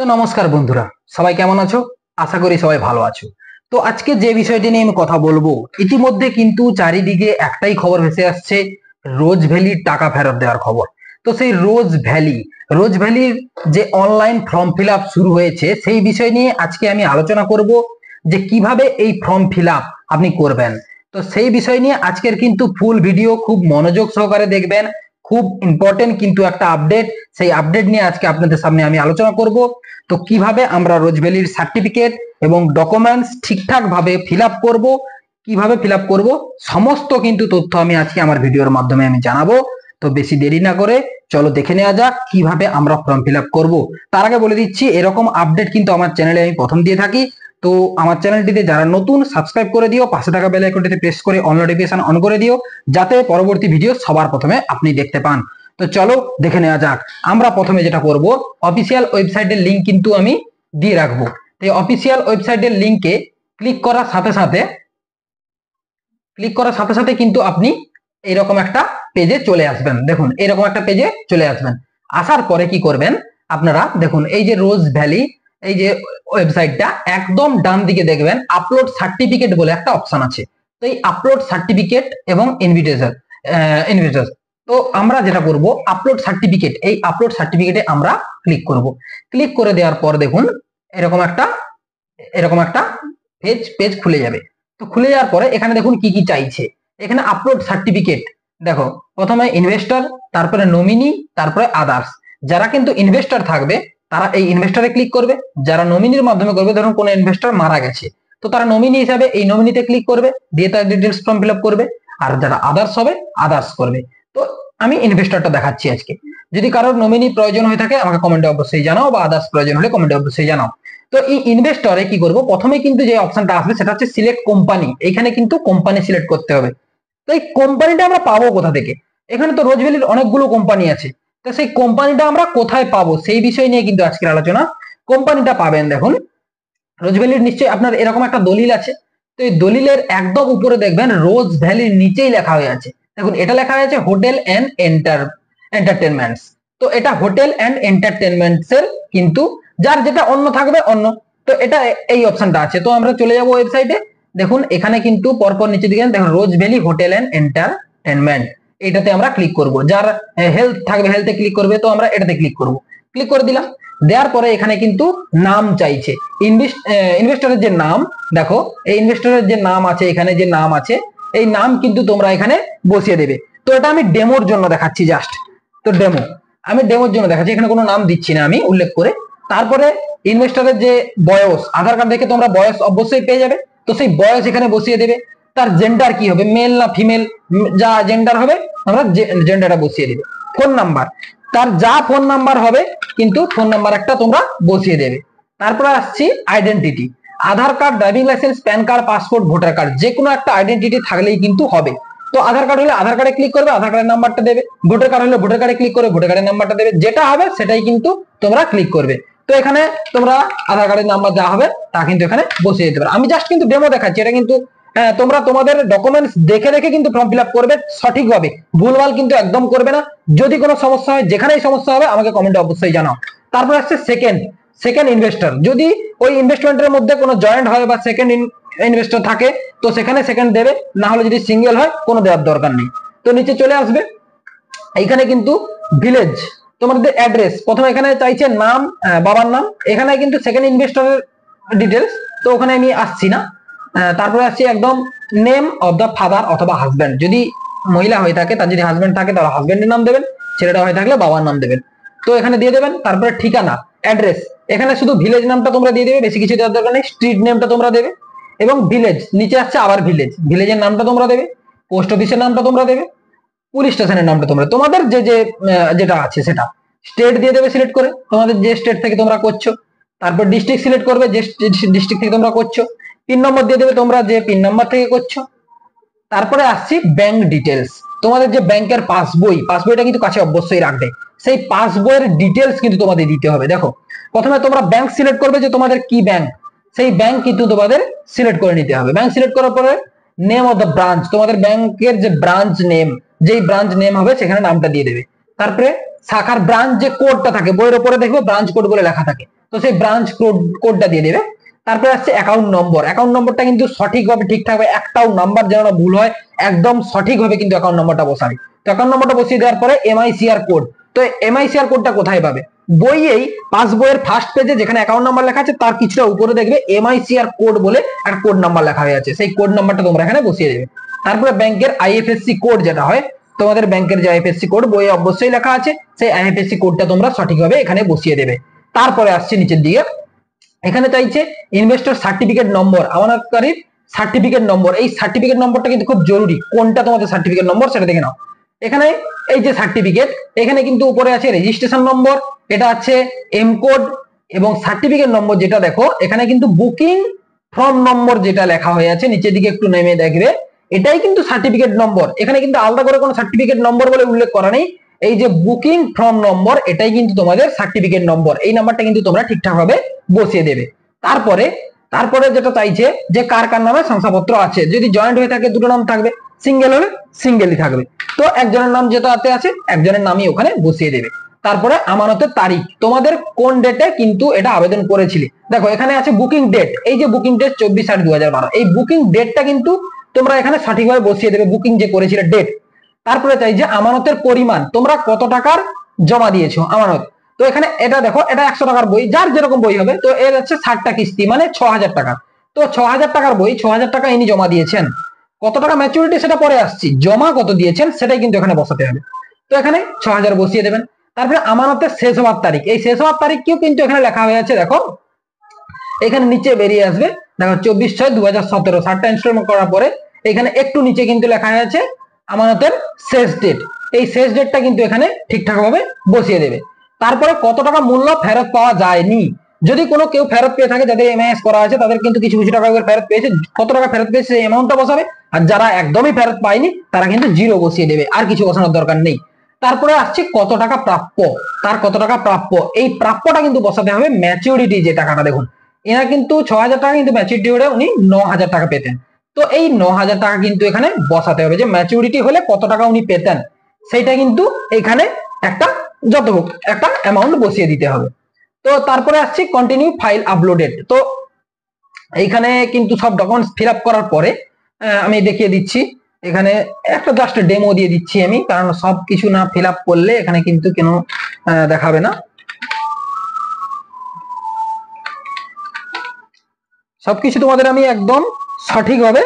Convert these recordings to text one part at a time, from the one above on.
তো নমস্কার বন্ধুরা, সবাই কেমন আছো? আশা করি সবাই ভালো আছো। তো আজকে যে বিষয়টি নিয়ে আমি কথা বলবো, ইতিমধ্যে কিন্তু চারিদিকে একটাই খবর ভেসে আসছে, রোজ ভ্যালির টাকা ফেরত দেওয়ার খবর। তো সেই রোজ ভ্যালির যে অনলাইন ফর্ম ফিল আপ শুরু হয়েছে, সেই বিষয় নিয়ে আজকে আমি আলোচনা করব যে কিভাবে এই ফর্ম ফিল আপ আপনি করবেন। তো সেই বিষয় নিয়ে আজকের কিন্তু ফুল ভিডিও খুব মনোযোগ সহকারে দেখবেন। খুব ইম্পর্টেন্ট কিন্তু একটা আপডেট, সেই আপডেট নিয়ে আজকে আপনাদের সামনে আমি আলোচনা করব। তো কিভাবে আমরা রোজভ্যালির সার্টিফিকেট এবং ডকুমেন্টস ঠিকঠাক ভাবে ফিল আপ করবো, কিভাবে ফিল আপ করবো, সমস্ত কিন্তু তথ্য আমি আজকে আমার ভিডিওর মাধ্যমে আমি জানাবো। তো বেশি দেরি না করে চলো দেখে নেওয়া যাক কিভাবে আমরা ফর্ম ফিল আপ করবো। তার আগে বলে দিচ্ছি, এরকম আপডেট কিন্তু আমার চ্যানেলে আমি প্রথম দিয়ে থাকি। তো আমার চ্যানেলটিতে যারা নতুন, সাবস্ক্রাইব করে দিও, পাশে থাকা বেল আইকনটিতে প্রেস করে অল নোটিফিকেশন অন করে দিও, যাতে পরবর্তী ভিডিও সবার প্রথমে আপনি দেখতে পান। তো চলো দেখে নেওয়া যাক। আমরা প্রথমে যেটা করব, অফিসিয়াল ওয়েবসাইটের লিংক কিন্তু আমি দিয়ে রাখবো। তো অফিসিয়াল ওয়েবসাইটের লিংকে ক্লিক করার সাথে সাথে কিন্তু আপনি এরকম একটা পেজে চলে আসবেন। দেখুন, এরকম একটা পেজে চলে আসবেন। আসার পরে কি করবেন, আপনারা দেখুন এই যে রোজ ভ্যালি, এই যে ওয়েবসাইটটা, একদম ডান দিকে দেখবেন আপলোড সার্টিফিকেট বলে একটা অপশন আছে। তো এই আপলোড সার্টিফিকেট এবং ইনভিটেশন, তো আমরা যেটা করব, আপলোড সার্টিফিকেট, এই আপলোড সার্টিফিকেটে আমরা ক্লিক করব। ক্লিক করে দেওয়ার পর দেখুন এরকম একটা পেজ খুলে যাবে। তো খুলে যাওয়ার পরে এখানে দেখুন কি কি চাইছে। এখানে আপলোড সার্টিফিকেট, দেখো প্রথমে ইনভেস্টর, তারপরে নমিনি, তারপরে আদার্স। যারা কিন্তু ইনভেস্টর থাকবে তারা এই ইনভেস্টরে ক্লিক করবে। যারা নমিনির মাধ্যমে করবে, ধরুন কোনো ইনভেস্টর মারা গেছে, তো তারা নমিনি হিসাবে এই নমিনিতে ক্লিক করবে, দিয়ে তার ডিটেলস ফর্ম ফিল আপ করবে। আর যারা আদার্স হবে, আদার্স করবে। তো আমি ইনভেস্টরটা দেখাচ্ছি আজকে। যদি কারোর নমিনি প্রয়োজন হয়ে থাকে আমাকে কমেন্টে অবশ্যই জানাও, বা আদার্স প্রয়োজন হলে কমেন্টে অবশ্যই জানাও। তো এই ইনভেস্টরে কি করব, প্রথমে কিন্তু যে অপশনটা আসবে সেটা হচ্ছে সিলেক্ট কোম্পানি। এখানে কিন্তু কোম্পানি সিলেক্ট করতে হবে। তো এই কোম্পানিটা আমরা পাবো কোথা থেকে? এখানে তো রোজভ্যালির অনেকগুলো কোম্পানি আছে, তো সেই কোম্পানিটা আমরা কোথায় পাবো সেই বিষয় নিয়ে কিন্তু আজকের আলোচনা। কোম্পানিটা পাবেন, দেখুন রোজভ্যালির নিশ্চয়ই আপনার এরকম একটা দলিল আছে। তো এই দলিলের একদম উপরে দেখবেন রোজ ভ্যালির নিচেই লেখা হয়ে আছে। দেখুন এটা লেখা হয়েছে হোটেল এন্ড এন্টারটেনমেন্টস। তো এটা হোটেল এন্ড এন্টারটেনমেন্টস এর কিন্তু, যার যেটা অন্য থাকবে অন্য। তো এটা এই অপশনটা আছে। তো আমরা চলে যাব ওয়েবসাইটে। দেখুন এখানে কিন্তু পরপর নিচে দিকে দেখুন রোজ ভ্যালি হোটেল এন্ড এন্টারটেনমেন্ট, এটাতে আমরা ক্লিক করব। যার হেলথ থাকবে হেলথে ক্লিক করবে, তো আমরা এটাতে ক্লিক করব। ক্লিক করে দিলাম। দেওয়ার পরে এখানে কিন্তু নাম চাইছে, ইনভেস্টরের যে নাম, দেখো এই ইনভেস্টরের যে নাম আছে, এখানে যে নাম আছে, এই নাম কিন্তু তোমরা এখানে বসিয়ে দেবে। তো এটা আমি ডেমোর জন্য দেখাচ্ছি, জাস্ট। তো আমি ডেমোর জন্য দেখাচ্ছি, এখানে কোনো নাম দিচ্ছি না আমি উল্লেখ করে। তারপরে ইনভেস্টরের যে বয়স, আধার কার্ড দেখে তোমরা বয়স অবশ্যই পেয়ে যাবে। তো সেই বয়স এখানে বসিয়ে দেবে। তার জেন্ডার কি হবে, মেল না ফিমেল, যা জেন্ডার হবে আমরা জেন্ডারটা বসিয়ে দেবে। ফোন নাম্বার, তার যা ফোন নাম্বার হবে কিন্তু ফোন নাম্বার একটা তোমরা বসিয়ে দেবে। তারপরে আসছি identity, Aadhaar card, driving licence, PAN card, passport, voter card, যে কোনো একটা আইডেন্টিটি থাকলেই কিন্তু হবে। তো আধার কার্ড হলে আধার কার্ডে ক্লিক করবে, আধার কার্ডের নাম্বারটা দেবে। ভোটার কার্ড হলে ভোটার কার্ডে ক্লিক করবে, ভোটার কার্ডের নাম্বারটা দেবে। যেটা হবে সেটাই কিন্তু তোমরা ক্লিক করবে। তো এখানে তোমরা আধার কার্ডের নাম্বার যা হবে তা কিন্তু এখানে বসিয়ে দিতে পারো। আমি জাস্ট কিন্তু ডেমো দেখাচ্ছি, এটা কিন্তু তোমরা তোমাদের ডকুমেন্টস দেখে দেখে কিন্তু ফর্ম ফিল আপ করবে সঠিকভাবে, ভুলভাল কিন্তু একদম করবে না। যদি কোনো সমস্যা হয়, যেখানেই সমস্যা হবে আমাকে কমেন্টে অবশ্যই জানাও। তারপর আসছে সেকেন্ড ইনভেস্টর, যদি ওই ইনভেস্টমেন্টের মধ্যে কোনো জয়েন্ট হয় বা সেকেন্ড ইনভেস্টর থাকে তো সেখানে সেকেন্ড দেবে, না হলে যদি সিঙ্গেল হয় কোনো দেওয়ার দরকার নেই। তো নিচে চলে আসবে, এইখানে কিন্তু ভিলেজ, তোমাদের অ্যাড্রেস, প্রথমে এখানে চাইছে নাম, বাবার নাম, এখানে কিন্তু সেকেন্ড ইনভেস্টরের ডিটেলস, তো ওখানে আমি আসছি না। তারপরে আসছি একদম নেম অফ দ্য ফাদার অথবা হাজব্যান্ড, যদি মহিলা হয়ে থাকে, তার যদি হাজব্যান্ড থাকে তাহলে হাজব্যান্ডের নাম দেবেন, ছেলেটা হয়ে থাকলে বাবার নাম দেবেন। তো এখানে দিয়ে দেবেন। তারপরে ঠিকানা, অ্যাড্রেস, এখানে শুধু ভিলেজ নামটা তোমরা দিয়ে দেবে, বেশি কিছু দেওয়ার দরকার নেই। স্ট্রিট নেমটা তোমরা দেবে এবং ভিলেজ, নিচে আসছে আবার ভিলেজের নামটা তোমরা দেবে, পোস্ট অফিসের নামটা তোমরা দেবে, পুলিশ স্টেশনের নামটা তোমরা, তোমাদের যেটা আছে সেটা। স্টেট দিয়ে দেবে সিলেক্ট করে, তোমাদের যে স্টেট থেকে তোমরা করছো। তারপর ডিস্ট্রিক্ট সিলেক্ট করবে, যে ডিস্ট্রিক্ট থেকে তোমরা করছো। পিন নম্বর দিয়ে দেবে তোমরা যে পিন নাম্বার থেকে করছো। তারপরে আসছি ব্যাংক ডিটেলস, তোমাদের যে ব্যাংকের পাসবইটা কিন্তু কাছে অবশ্যই রাখবে। সেই পাসবইয়ের ডিটেলস কিন্তু তোমাদের দিতে হবে। দেখো প্রথমে তোমরা ব্যাংক সিলেক্ট করবে, যে তোমাদের কি ব্যাংক, সেই ব্যাংক কিন্তু তোমাদের সিলেক্ট করে নিতে হবে। ব্যাংক সিলেক্ট করার পরে নেম অফ দ্য ব্রাঞ্চ, তোমাদের ব্যাংকের যে ব্রাঞ্চ নেম, যেই ব্রাঞ্চ নেম হবে সেখানে নামটা দিয়ে দেবে। তারপরে শাখার ব্রাঞ্চ যে কোডটা থাকে, বইয়ের উপরে দেখবে ব্রাঞ্চ কোড বলে লেখা থাকে, তো সেই ব্রাঞ্চ কোডটা দিয়ে দেবে। তারপরে আসছে অ্যাকাউন্ট নম্বর। অ্যাকাউন্ট নম্বরটা কিন্তু সঠিকভাবে ঠিকঠাক ভাবে একটাও নাম্বার যেন না ভুল হয়, একদম সঠিকভাবে কিন্তু অ্যাকাউন্ট নম্বরটা বসাবে। তো অ্যাকাউন্ট নম্বরটা বসিয়ে দেওয়ার পরে এমআইসিআর কোড। তো এমআইসিআর কোডটা কোথায় পাবে? বইয়েই পাসবইয়ের ফার্স্ট পেজে যেখানে অ্যাকাউন্ট নাম্বার লেখা আছে তার কিছুটা উপরে দেখবে এমআইসিআর কোড বলে একটা কোড নাম্বার লেখা হয়ে আছে, সেই কোড নাম্বারটা তোমরা এখানে বসিয়ে দেবে। তারপরে ব্যাংকের আইএফএসসি কোড যেটা হয়, তোমাদের ব্যাংকের যে আইএফএসসি কোড বইয়ে অবশ্যই লেখা আছে, সেই আইএফএসসি কোডটা তোমরা সঠিকভাবে এখানে বসিয়ে দেবে। তারপরে আসছে নিচের দিকে, এখানে চাইছে ইনভেস্টর সার্টিফিকেট নম্বর, আমানতকারীর সার্টিফিকেট নম্বর। এই সার্টিফিকেট নম্বরটা কিন্তু খুব জরুরি, কোনটা তোমাদের সার্টিফিকেট নম্বর সেটা দেখে নাও। এখানে এই যে সার্টিফিকেট, এখানে কিন্তু উপরে আছে রেজিস্ট্রেশন নম্বর, এটা আছে এম কোড, এবং সার্টিফিকেট নম্বর যেটা দেখো এখানে কিন্তু বুকিং ফর্ম নম্বর যেটা লেখা হয়ে আছে নিচের দিকে একটু নেমে দেখবে, এটাই কিন্তু সার্টিফিকেট নম্বর। এখানে কিন্তু আলাদা করে কোনো সার্টিফিকেট নম্বর বলে উল্লেখ করা নেই, এই যে বুকিং ফর্ম নম্বর এটাই কিন্তু তোমাদের সার্টিফিকেট নম্বর। এই নাম্বারটা কিন্তু তোমরা ঠিকঠাক ভাবে বসিয়ে দেবে। তারপরে যেটা চাইছে যে কার কার নামে শংসাপত্র আছে, যদি জয়েন্ট হয়ে থাকে দুটো নাম থাকবে, সিঙ্গেল হলে সিঙ্গেলই থাকবে। তো একজনের নাম যেটাতে আছে একজনের নামই ওখানে বসিয়ে দেবে। তারপরে আমানতের তারিখ, তোমাদের কোন ডেটে কিন্তু এটা আবেদন করেছিলে, দেখো এখানে আছে বুকিং ডেট, এই যে বুকিং ডেট 24/8/2012, এই বুকিং ডেটটা কিন্তু তোমরা এখানে সঠিকভাবে বসিয়ে দেবে, বুকিং যে করেছিলে ডেট। তারপরে চাই যে আমানতের পরিমাণ, তোমরা কত টাকার জমা দিয়েছো আমানত। তো এখানে এটা দেখো, এটা 100 টাকার বই, যার যেরকম বই হবে, তো এর হচ্ছে 60টা কিস্তি মানে 6000 টাকা। তো 6000 টাকার বই, 6000 টাকা ইনি জমা দিয়েছেন, কত টাকা ম্যাচুরিটি সেটা পরে আসছি, জমা কত দিয়েছেন সেটাই কিন্তু এখানে বসাতে হবে। তো এখানে 6000 বসিয়ে দেবেন। তারপরে আমানতের শেষ হওয়ার তারিখ, এই শেষ হওয়ার তারিখকেও কিন্তু এখানে লেখা হয়ে আছে, দেখো এখানে নিচে বেরিয়ে আসবে, দেখো 24/6/2017, 60টা ইনস্টলমেন্ট করার পরে এখানে একটু নিচে কিন্তু লেখা হয়ে আছে আমানতের শেষ ডেট, এই শেষ ডেটটা কিন্তু এখানে ঠিকঠাক ভাবে বসিয়ে দেবে। তারপরে কত টাকা মূল্য ফেরত পাওয়া যায়নি, যদি কোনো কেউ ফেরত পেয়ে থাকে, যাদের এমআইএস করা আছে তাদের কিন্তু কিছু কিছু টাকা করে ফেরত পেয়েছে, কত টাকা ফেরত পেয়েছে সেই অ্যামাউন্টটা বসাবে, আর যারা একদমই ফেরত পায়নি তারা কিন্তু জিরো বসিয়ে দেবে, আর কিছু বসানোর দরকার নেই। তারপরে আসছে কত টাকা প্রাপ্য, তার কত টাকা প্রাপ্য, এই প্রাপ্যটা কিন্তু বসাতে হবে ম্যাচিউরিটি যে টাকাটা, দেখুন এরা কিন্তু 6000 টাকা কিন্তু ম্যাচিউরিটি হলে উনি 9000 টাকা পেতেন, তো এই 9000 টাকা কিন্তু এখানে বসাতে হবে, যে ম্যাচিউরিটি হলে কত টাকা উনি পেতেন সেইটা কিন্তু এখানে একটা যত হোক একটা অ্যামাউন্ট বসিয়ে দিতে হবে। তো তারপরে আসছে কন্টিনিউ ফাইল আপলোডেড। তো এইখানে কিন্তু সব ডকুমেন্টস ফিল আপ করার পরে আমি দেখিয়ে দিচ্ছি, এখানে একটা জাস্ট ডেমো দিয়ে দিচ্ছি আমি, কারণ সবকিছু না ফিল আপ করলে এখানে কিন্তু কেন দেখাবে না, সবকিছু তোমাদের আমি একদম সঠিকভাবে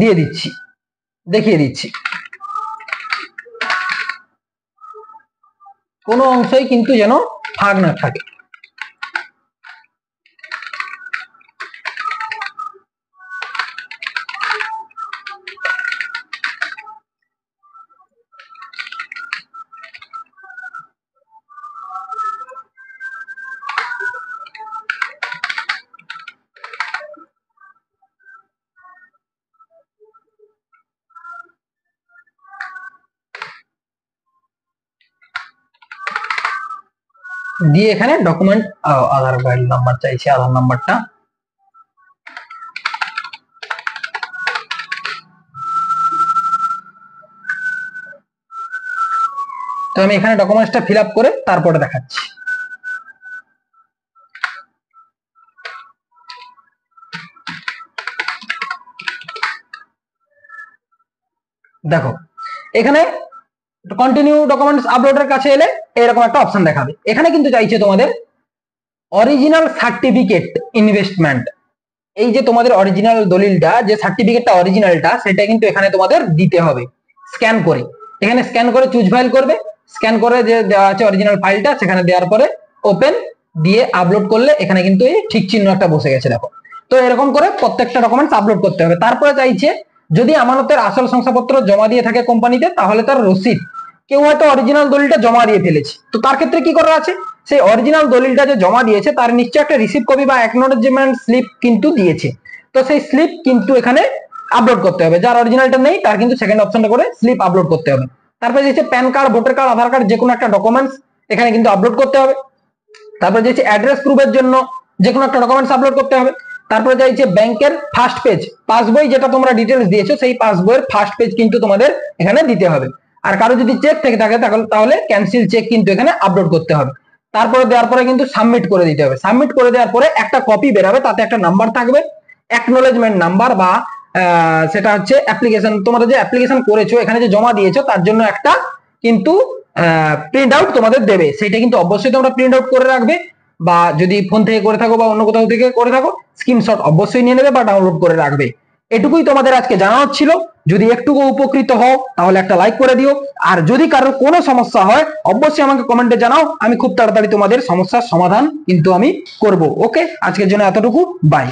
দিয়ে দিচ্ছি, দেখিয়ে দিচ্ছি, কোনো অংশই কিন্তু যেন ফাঁক না থাকে। দিয়ে এখানে ডকুমেন্ট আধার কার্ড নাম্বার চাইছে, আধার নাম্বারটা তো আমি এখানে ডকুমেন্টসটা ফিল আপ করে তারপরে দেখাচ্ছি। দেখো এখানে কন্টিনিউ ডকুমেন্টস আপলোডের কাছে এলে এরকম একটা অপশন দেখাবে, এখানে কিন্তু চাইছে তোমাদের অরিজিনাল সার্টিফিকেট ইনভেস্টমেন্ট, এই যে তোমাদের অরিজিনাল দলিলটা, যে সার্টিফিকেটটা অরিজিনালটা সেটা কিন্তু এখানে তোমাদের দিতে হবে স্ক্যান করে, এখানে স্ক্যান করে চুজ ফাইল করবে, স্ক্যান করে যে দেওয়া আছে অরিজিনাল ফাইলটা সেখানে দেওয়ার পরে ওপেন দিয়ে আপলোড করলে এখানে কিন্তু এই ঠিক চিহ্ন একটা বসে গেছে, দেখো। তো এরকম করে প্রত্যেকটা ডকুমেন্টস আপলোড করতে হবে। তারপরে চাইছে যদি আমানতের আসল শংসাপত্র জমা দিয়ে থাকে কোম্পানিতে তাহলে তার রসিদ, কেউ হয়তো অরিজিনাল দলিলটা জমা দিয়ে ফেলেছে, তো তার ক্ষেত্রে কি করা আছে, সেই অরিজিনাল দলিলটা যে জমা দিয়েছে তার নিশ্চয় একটা রিসিভ কপি বা অ্যাকনোলেজমেন্ট স্লিপ কিন্তু দিয়েছে, তো সেই স্লিপ কিন্তু এখানে আপলোড করতে হবে, যার অরিজিনালটা নেই তার কিন্তু সেকেন্ড অপশনটা করে স্লিপ আপলোড করতে হবে। তারপরে যে প্যান কার্ড, ভোটার কার্ড, আধার কার্ড যে কোনো একটা ডকুমেন্টস এখানে কিন্তু আপলোড করতে হবে। তারপরে যে অ্যাড্রেস প্রুফের জন্য যে কোনো একটা ডকুমেন্টস আপলোড করতে হবে। তারপরে চাইছে ব্যাংকের ফার্স্ট পেজ, পাসবই যেটা তোমরা ডিটেলস দিয়েছো সেই পাসবইয়ের ফার্স্ট পেজ কিন্তু তোমাদের এখানে দিতে হবে। আর কারো যদি চেক থেকে থাকে তাহলে ক্যান্সেল চেক কিন্তু এখানে আপলোড করতে হবে। তারপরে দেওয়ার পরে কিন্তু সাবমিট করে দিতে হবে। সাবমিট করে দেওয়ার পরে একটা কপি বেরাবে, তাতে একটা নাম্বার থাকবে, অ্যাকনোলেজমেন্ট নাম্বার, বা সেটা হচ্ছে অ্যাপ্লিকেশন, তোমরা যে অ্যাপ্লিকেশন করেছো এখানে যে জমা দিয়েছো তার জন্য একটা কিন্তু প্রিন্ট আউট তোমাদের দেবে। সেটা কিন্তু অবশ্যই তোমরা প্রিন্ট আউট করে রাখবে, বা যদি ফোন থেকে করে থাকো বা অন্য কোথাও থেকে করে থাকো স্ক্রিনশট অবশ্যই নিয়ে নেবে বা ডাউনলোড করে রাখবে। এটুকুই তোমাদের আজকে জানানোর ছিল। যদি একটুকু উপকৃত হও তাহলে একটা লাইক করে দিও, আর যদি কারোর কোনো সমস্যা হয় অবশ্যই আমাকে কমেন্টে জানাও, আমি খুব তাড়াতাড়ি তোমাদের সমস্যার সমাধান কিন্তু আমি করব। ওকে, আজকের জন্য এতটুকু, বাই।